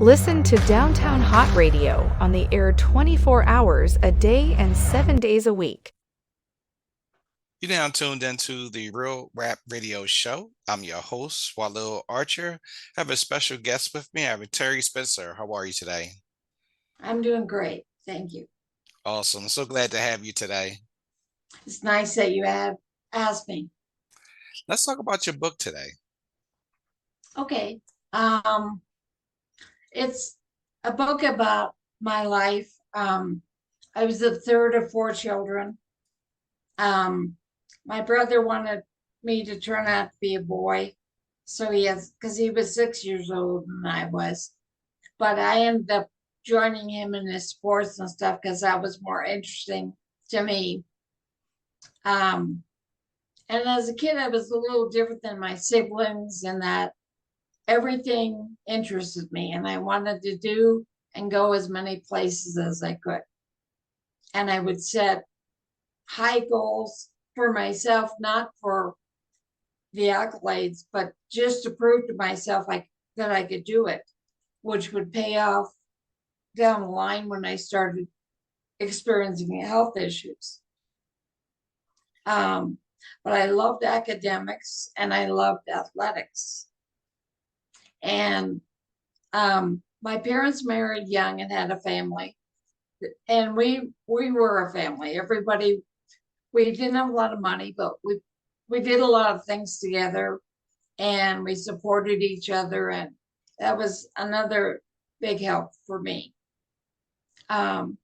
Listen to Downtown Hot Radio on the air 24 hours a day and 7 days a week. You're now tuned into the Real Rap Radio Show. I'm your host, Walil Archer. I have a special guest with me. I have Terri Spitzer. How are you today? I'm doing great. Thank you. Awesome. So glad to have you today. It's nice that you have asked me. Let's talk about your book today. Okay. It's a book about my life. I was the third of four children. My brother wanted me to turn out to be a boy. So because he was 6 years older than I was. But I ended up joining him in his sports and stuff because that was more interesting to me. And as a kid, I was a little different than my siblings in that everything interested me and I wanted to do and go as many places as I could. And I would set high goals for myself, not for the accolades, but just to prove to myself that I could do it, which would pay off down the line when I started experiencing health issues. But I loved academics and I loved athletics. And my parents married young and had a family. And we were a family. Everybody, we didn't have a lot of money, but we did a lot of things together and we supported each other. And that was another big help for me. In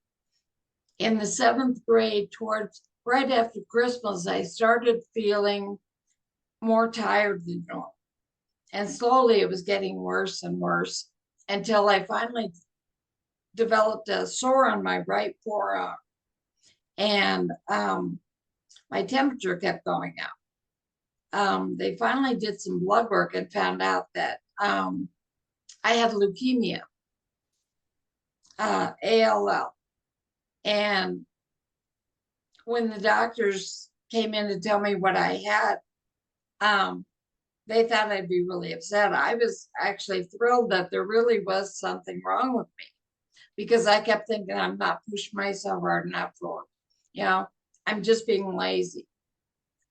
the seventh grade, towards right after Christmas, I started feeling more tired than normal. And slowly it was getting worse and worse until I finally developed a sore on my right forearm. And my temperature kept going up. They finally did some blood work and found out that I had leukemia, ALL. And when the doctors came in to tell me what I had, they thought I'd be really upset. I was actually thrilled that there really was something wrong with me because I kept thinking I'm not pushing myself hard enough for, I'm just being lazy.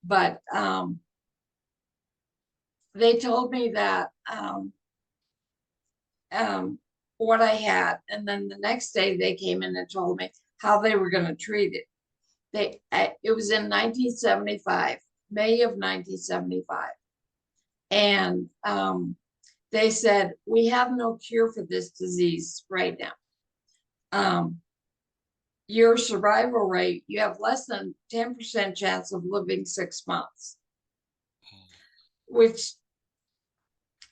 But they told me that what I had, and then the next day they came in and told me how they were going to treat it. It was in 1975, May of 1975. And they said, we have no cure for this disease right now. Your survival rate, you have less than 10% chance of living 6 months, which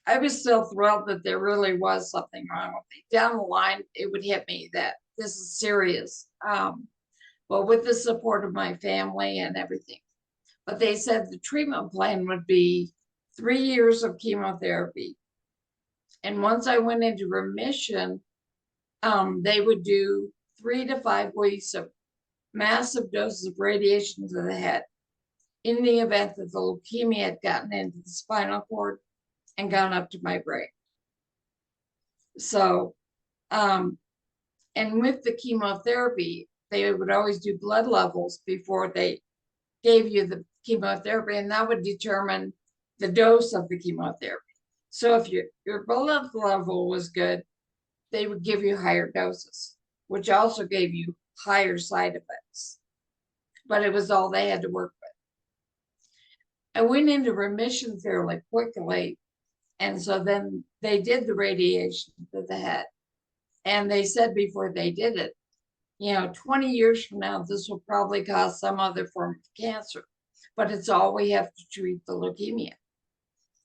I was still thrilled that there really was something wrong with me. Down the line, it would hit me that this is serious. But with the support of my family and everything. But they said the treatment plan would be 3 years of chemotherapy. And once I went into remission, they would do 3 to 5 weeks of massive doses of radiation to the head in the event that the leukemia had gotten into the spinal cord and gone up to my brain. So, and with the chemotherapy, they would always do blood levels before they gave you the chemotherapy, and that would determine the dose of the chemotherapy. So if your blood level was good, they would give you higher doses, which also gave you higher side effects. But it was all they had to work with. I went into remission fairly quickly, and so then they did the radiation to the head. And they said before they did it, 20 years from now, this will probably cause some other form of cancer, but it's all we have to treat the leukemia.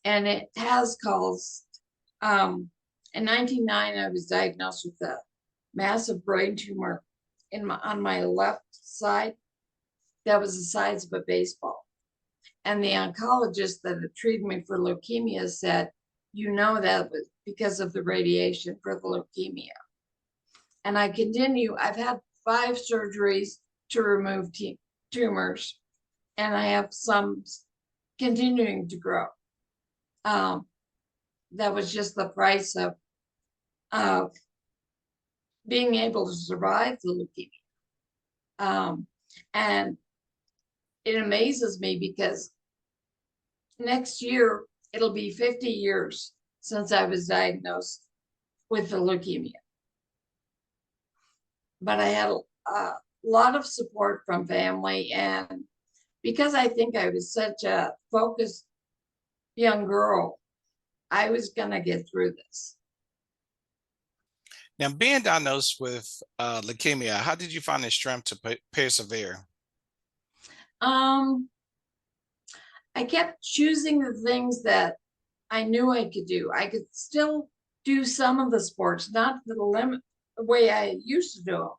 And it has caused, in 1999, I was diagnosed with a massive brain tumor on my left side that was the size of a baseball. And the oncologist that had treated me for leukemia said, that was because of the radiation for the leukemia. And I've had 5 surgeries to remove tumors, and I have some continuing to grow. That was just the price of of being able to survive the leukemia. And it amazes me because next year it'll be 50 years since I was diagnosed with the leukemia. But I had a lot of support from family, and because I think I was such a focused young girl, I was gonna get through this. Now, being diagnosed with leukemia, how did you find the strength to persevere? Um, I kept choosing the things that I knew I could do. I could still do some of the sports, not to the limit the way I used to do them.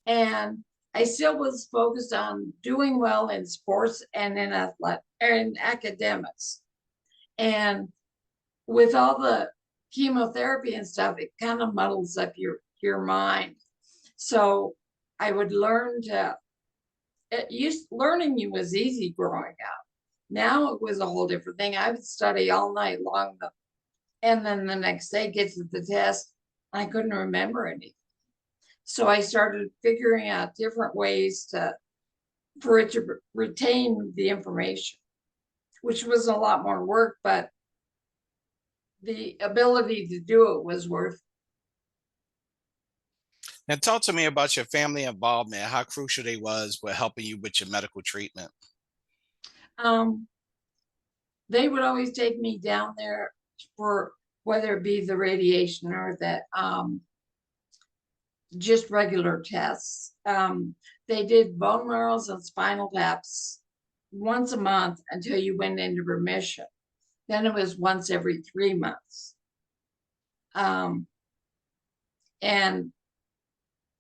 And I still was focused on doing well in sports and in academics. And with all the chemotherapy and stuff, it kind of muddles up your mind. So I would learn to, learning was easy growing up. Now it was a whole different thing. I would study all night long, and then the next day get to the test, I couldn't remember anything. So I started figuring out different ways for it to retain the information, which was a lot more work, but the ability to do it was worth it. Now, talk to me about your family involvement, how crucial they was with helping you with your medical treatment. They would always take me down there for whether it be the radiation or that just regular tests. They did bone marrows and spinal taps once a month until you went into remission. Then it was once every 3 months. And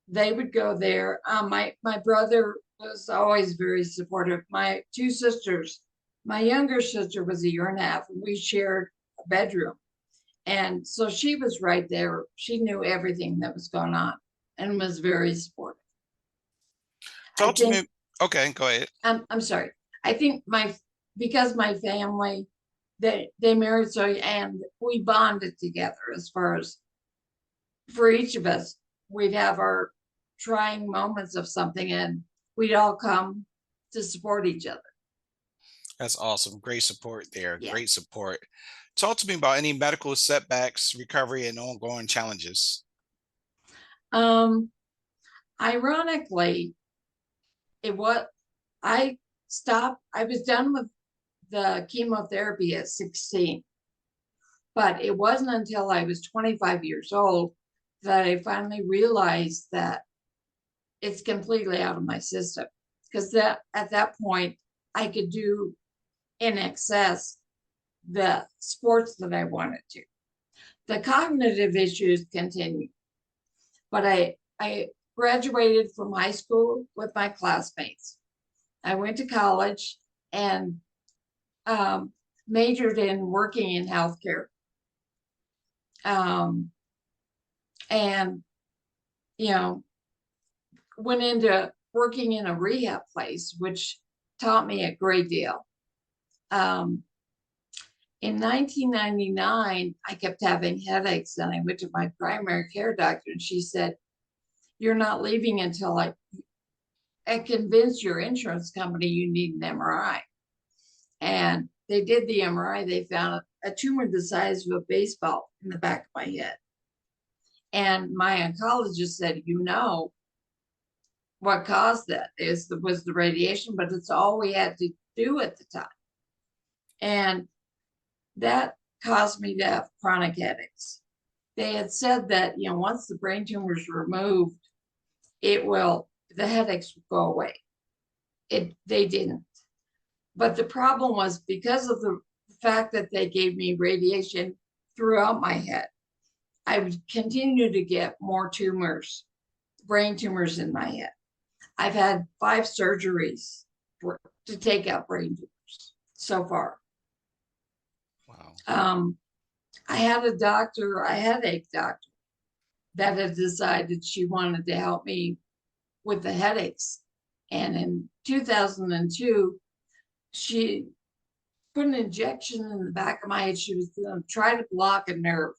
they would go there. My brother was always very supportive. My two sisters, my younger sister was 1.5 years, and we shared a bedroom. And so she was right there. She knew everything that was going on and was very supportive. Talk to me. Okay, go ahead. I'm sorry. I think because my family, they married so, and we bonded together as far as for each of us, we'd have our trying moments of something and we'd all come to support each other. That's awesome. Great support there. Yeah. Great support. Talk to me about any medical setbacks, recovery, and ongoing challenges. Ironically, I was done with the chemotherapy at 16, but it wasn't until I was 25 years old that I finally realized that it's completely out of my system, because at that point I could do in excess the sports that I wanted to. The cognitive issues continue, but I graduated from high school with my classmates. I went to college and majored in working in healthcare. And, went into working in a rehab place, which taught me a great deal. In 1999, I kept having headaches, and I went to my primary care doctor, and she said, "You're not leaving until I convince your insurance company you need an MRI." And they did the MRI. They found a tumor the size of a baseball in the back of my head. And my oncologist said, what caused that was the radiation, but it's all we had to do at the time. And that caused me to have chronic headaches. They had said that, once the brain tumor is removed, the headaches would go away. They didn't. But the problem was, because of the fact that they gave me radiation throughout my head, I would continue to get more tumors, brain tumors in my head. I've had 5 surgeries to take out brain tumors so far. Wow. I had a headache doctor that had decided she wanted to help me with the headaches. And in 2002, she put an injection in the back of my head. She was going to try to block a nerve.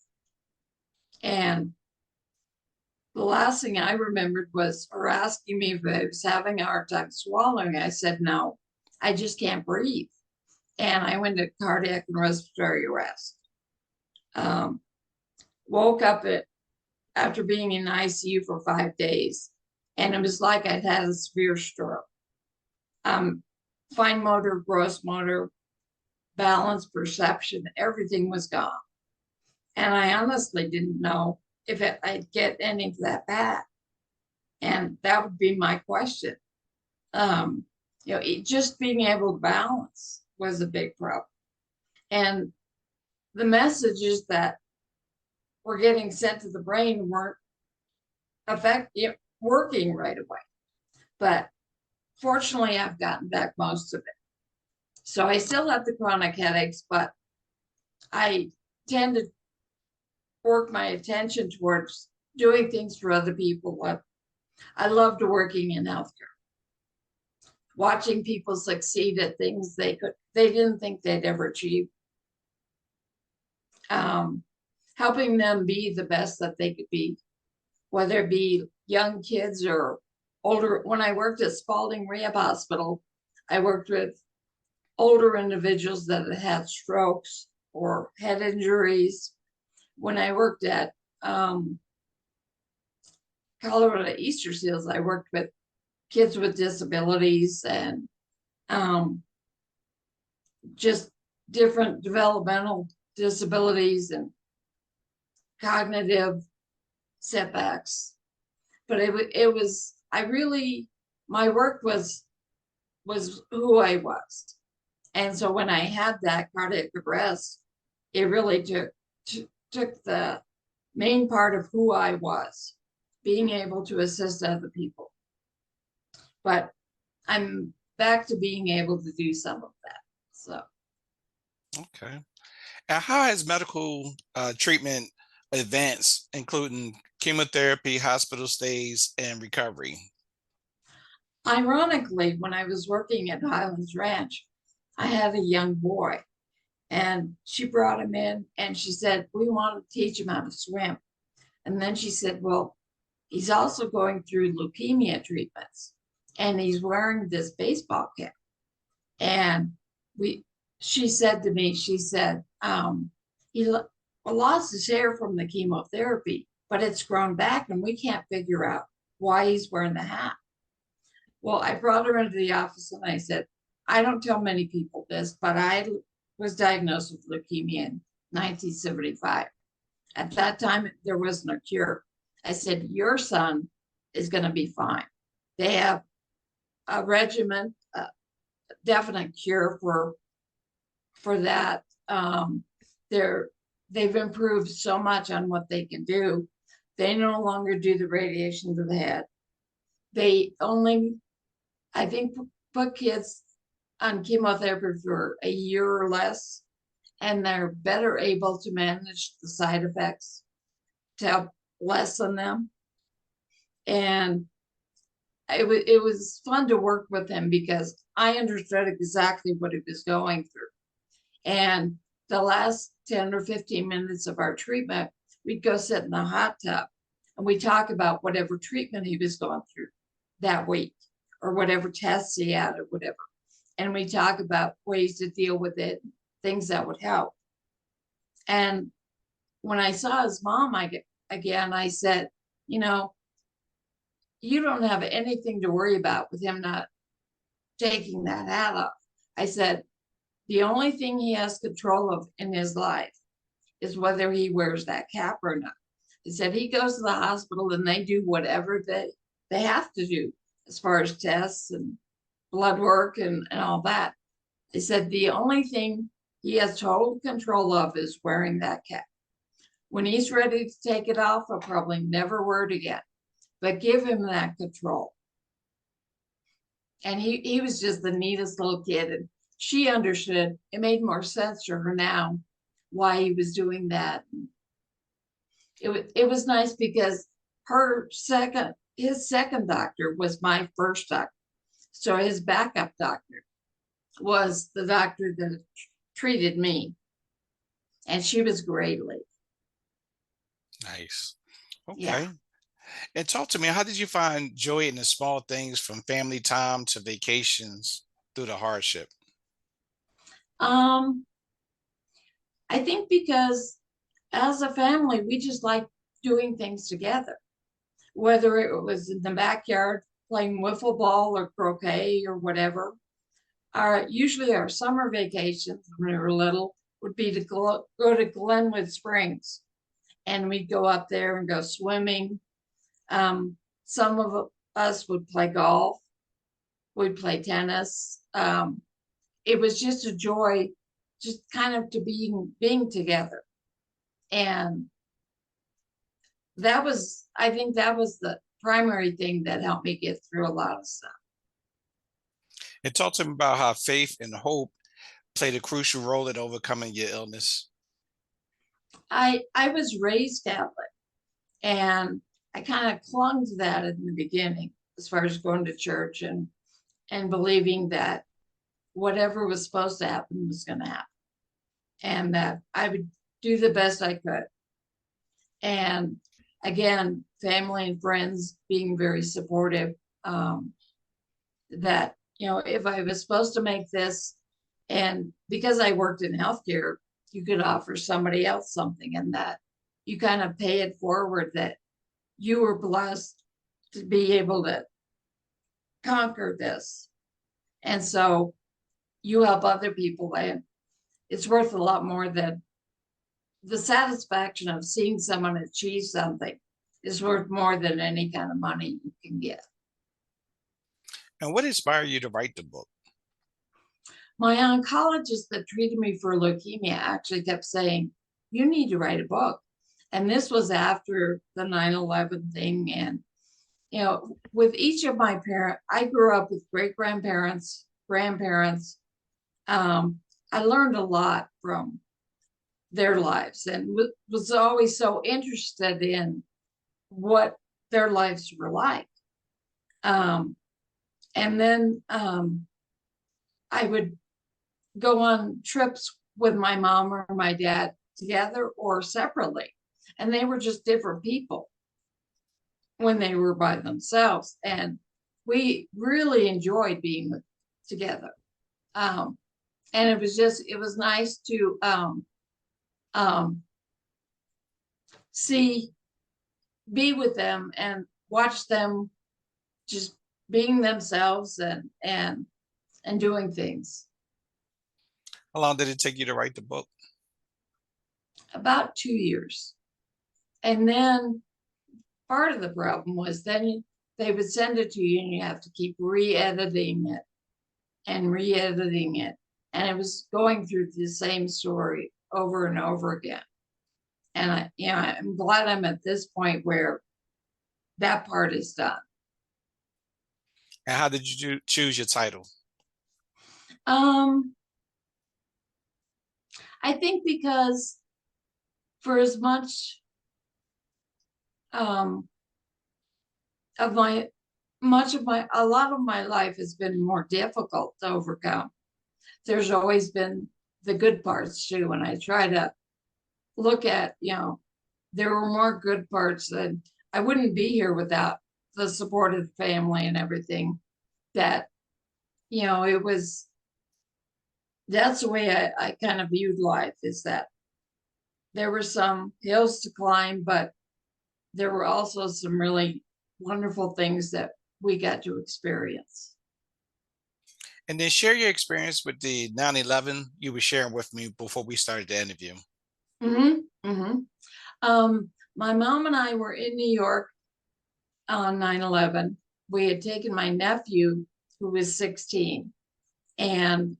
And the last thing I remembered was her asking me if I was having a hard time swallowing. I said, no, I just can't breathe. And I went to cardiac and respiratory arrest. Woke up after being in ICU for 5 days, and it was like I'd had a severe stroke. Fine motor, gross motor, balance, perception, everything was gone. And I honestly didn't know if I'd get any of that back. And that would be my question. Just being able to balance was a big problem. And the messages that were getting sent to the brain weren't working right away. But fortunately, I've gotten back most of it. So I still have the chronic headaches, but I tend to work my attention towards doing things for other people. I loved working in healthcare, watching people succeed at things they didn't think they'd ever achieve. Helping them be the best that they could be, whether it be young kids or older. When I worked at Spalding Rehab Hospital, I worked with older individuals that had strokes or head injuries. When I worked at Colorado Easter Seals, I worked with kids with disabilities and just different developmental disabilities and cognitive setbacks. But my work was who I was. And so when I had that cardiac arrest, it really took the main part of who I was, being able to assist other people. But I'm back to being able to do some of that. So. Okay. And how has medical treatment advanced, including chemotherapy, hospital stays, and recovery? Ironically, when I was working at Highlands Ranch, I had a young boy, and she brought him in and she said, we want to teach him how to swim. And then she said, well, he's also going through leukemia treatments and he's wearing this baseball cap. And she said to me, he lost his hair from the chemotherapy, but it's grown back and we can't figure out why he's wearing the hat. Well, I brought her into the office and I said, I don't tell many people this, but I was diagnosed with leukemia in 1975. At that time, there was no cure. I said, your son is going to be fine. They have a regimen, a definite cure for that. They've improved so much on what they can do. They no longer do the radiation to the head. They only, I think, put kids on chemotherapy for a year or less, and they're better able to manage the side effects to help lessen them. And it was fun to work with him because I understood exactly what he was going through. And the last 10 or 15 minutes of our treatment, we'd go sit in the hot tub and we talk about whatever treatment he was going through that week or whatever tests he had or whatever. And we talk about ways to deal with it, things that would help. And when I saw his mom again, I said, you don't have anything to worry about with him not taking that hat off. I said, the only thing he has control of in his life is whether he wears that cap or not. He said he goes to the hospital and they do whatever they have to do as far as tests and blood work and all that. He said the only thing he has total control of is wearing that cap. When he's ready to take it off, I'll probably never wear it again, but give him that control. And he was just the neatest little kid. And she understood. It made more sense to her now why he was doing that. It was nice because his second doctor was my first doctor. So his backup doctor was the doctor that treated me. And she was great lady. Nice. Yeah. Okay. And talk to me, how did you find joy in the small things from family time to vacations through the hardship? Um, I think because as a family, we just like doing things together, whether it was in the backyard playing wiffle ball or croquet or whatever. Usually our summer vacations when we were little would be to go to Glenwood Springs, and we'd go up there and go swimming. Some of us would play golf, we'd play tennis. It was just a joy, just kind of to being together. And I think that was the primary thing that helped me get through a lot of stuff. And talk to me about how faith and hope played a crucial role in overcoming your illness. I was raised Catholic, and I kind of clung to that in the beginning, as far as going to church and believing that whatever was supposed to happen was going to happen, and that I would do the best I could. And again, family and friends being very supportive. That if I was supposed to make this, and because I worked in healthcare, you could offer somebody else something, and that you kind of pay it forward that you were blessed to be able to conquer this. And so you help other people, and it's worth a lot more than the satisfaction of seeing someone achieve something is worth more than any kind of money you can get. And what inspired you to write the book? My oncologist that treated me for leukemia actually kept saying, you need to write a book. And this was after the 9/11 thing. And, with each of my parents, I grew up with great grandparents, grandparents. I learned a lot from their lives and was always so interested in what their lives were like. And then I would go on trips with my mom or my dad together or separately. And they were just different people when they were by themselves. And we really enjoyed being together. And it was nice to be with them and watch them just being themselves and doing things. How long did it take you to write the book? About 2 years. And then part of the problem was then they would send it to you and you have to keep re-editing it and re-editing it. And it was going through the same story over and over again. And I'm glad I'm at this point where that part is done. And how did you choose your title? I think because for as much a lot of my life has been more difficult to overcome. There's always been the good parts too. And I try to look at, there were more good parts than I wouldn't be here without the support of the family and everything. That, that's the way I kind of viewed life, is that there were some hills to climb, but there were also some really wonderful things that we got to experience. And then share your experience with the 9/11 you were sharing with me before we started the interview. My mom and I were in New York on 9/11. We had taken my nephew, who was 16, and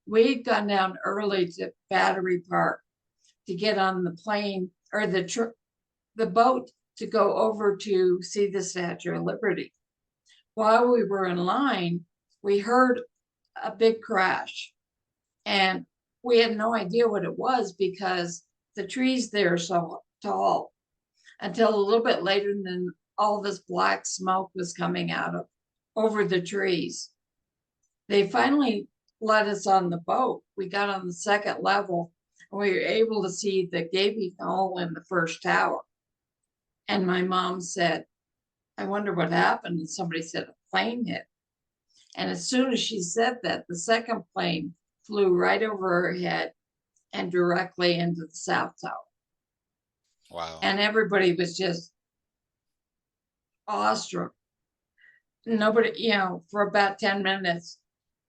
we'd gone down early to Battery Park to get on the plane or the boat to go over to see the Statue of Liberty. While we were in line, we heard a big crash, and we had no idea what it was because the trees there are so tall, until a little bit later, and then all this black smoke was coming out of over the trees. They finally let us on the boat. We got on the second level. we were able to see the gaping hole in the first tower. And my mom said, I wonder what happened. And somebody said a plane hit. And as soon as she said that, the second plane flew right over her head and directly into the South Tower. Wow. And everybody was just awestruck. Nobody, for about 10 minutes,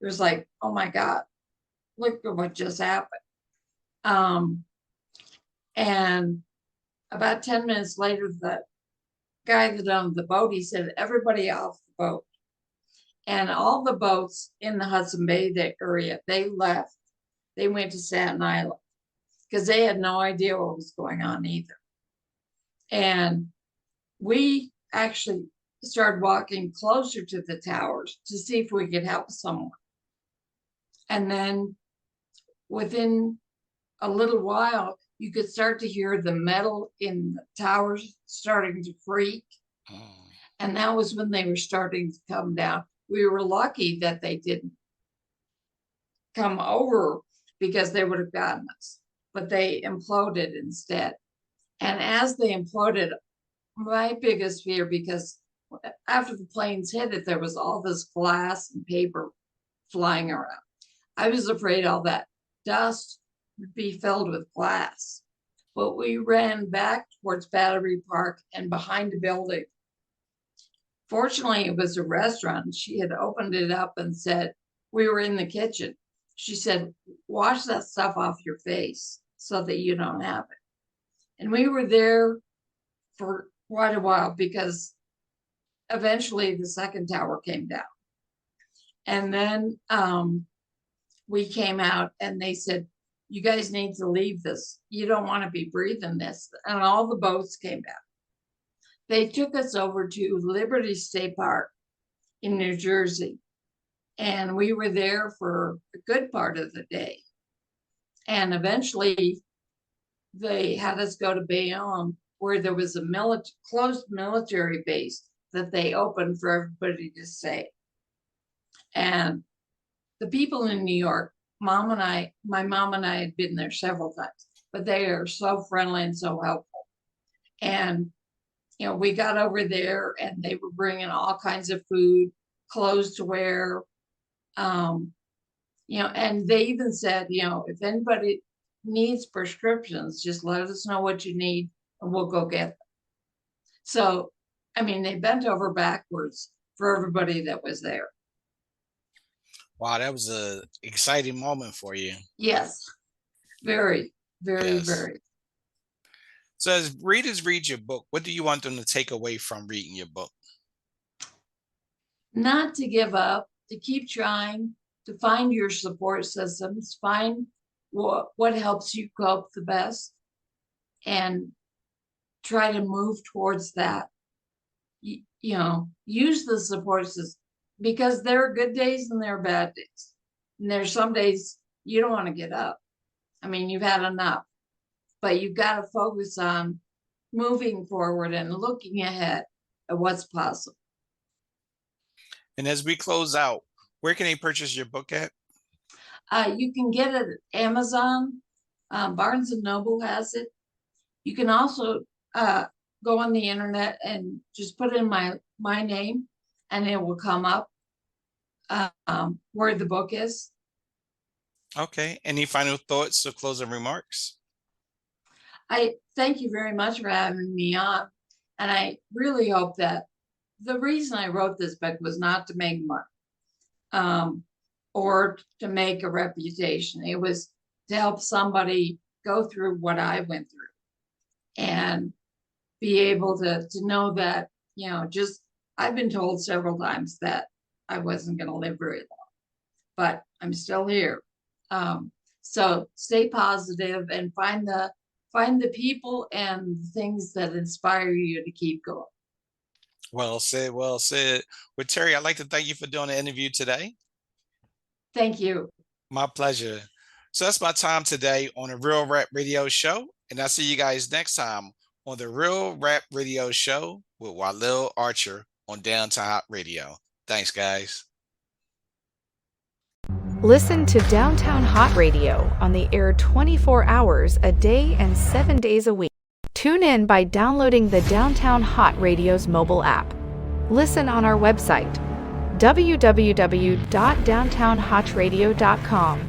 it was like, oh my God, look at what just happened. And about 10 minutes later, the guy that owned the boat, he said, everybody off the boat. And all the boats in the Hudson Bay area, they left. They went to Staten Island because they had no idea what was going on either. And we actually started walking closer to the towers to see if we could help someone. And then within a little while, you could start to hear the metal in the towers starting to creak. Oh. And that was when they were starting to come down. We were lucky that they didn't come over because they would have gotten us, but they imploded instead. And as they imploded, my biggest fear, because after the planes hit it, there was all this glass and paper flying around. I was afraid all that dust would be filled with glass. But we ran back towards Battery Park and behind the building. Fortunately, it was a restaurant. She had opened it up and said, we were in the kitchen. She said, wash that stuff off your face so that you don't have it. And we were there for quite a while because eventually the second tower came down. And then we came out and they said, you guys need to leave this. You don't want to be breathing this. And all the boats came down. They took us over to Liberty State Park in New Jersey. And we were there for a good part of the day. And eventually they had us go to Bayonne, where there was a closed military base that they opened for everybody to stay. And the people in New York, my mom and I had been there several times, but they are so friendly and so helpful. And, we got over there and they were bringing all kinds of food, clothes to wear, and they even said, if anybody needs prescriptions, just let us know what you need and we'll go get them. So, they bent over backwards for everybody that was there. Wow, that was an exciting moment for you. Yes, very, very, Yes. very. So as readers read your book, what do you want them to take away from reading your book? Not to give up, to keep trying, to find your support systems, find what helps you cope the best, and try to move towards that. Use the support system, because there are good days and there are bad days. And there's some days you don't want to get up. You've had enough, but you've got to focus on moving forward and looking ahead at what's possible. And as we close out, where can they purchase your book at? You can get it at Amazon. Barnes and Noble has it. You can also go on the internet and just put in my name and it will come up where the book is. Okay. Any final thoughts or closing remarks? I thank you very much for having me on. And I really hope that the reason I wrote this book was not to make money or to make a reputation. It was to help somebody go through what I went through and be able to know that, I've been told several times that I wasn't going to live very long, but I'm still here. So stay positive and find the people and things that inspire you to keep going. Well said, well said. Well, Terri, I'd like to thank you for doing the interview today. Thank you. My pleasure. So that's my time today on the Real Rap Radio Show. And I'll see you guys next time on the Real Rap Radio Show with Walil Archer on Downtown Hott Radio. Thanks, guys. Listen to Downtown Hot Radio on the air 24 hours a day and 7 days a week. Tune in by downloading the Downtown Hot Radio's mobile app. Listen on our website, www.downtownhotradio.com.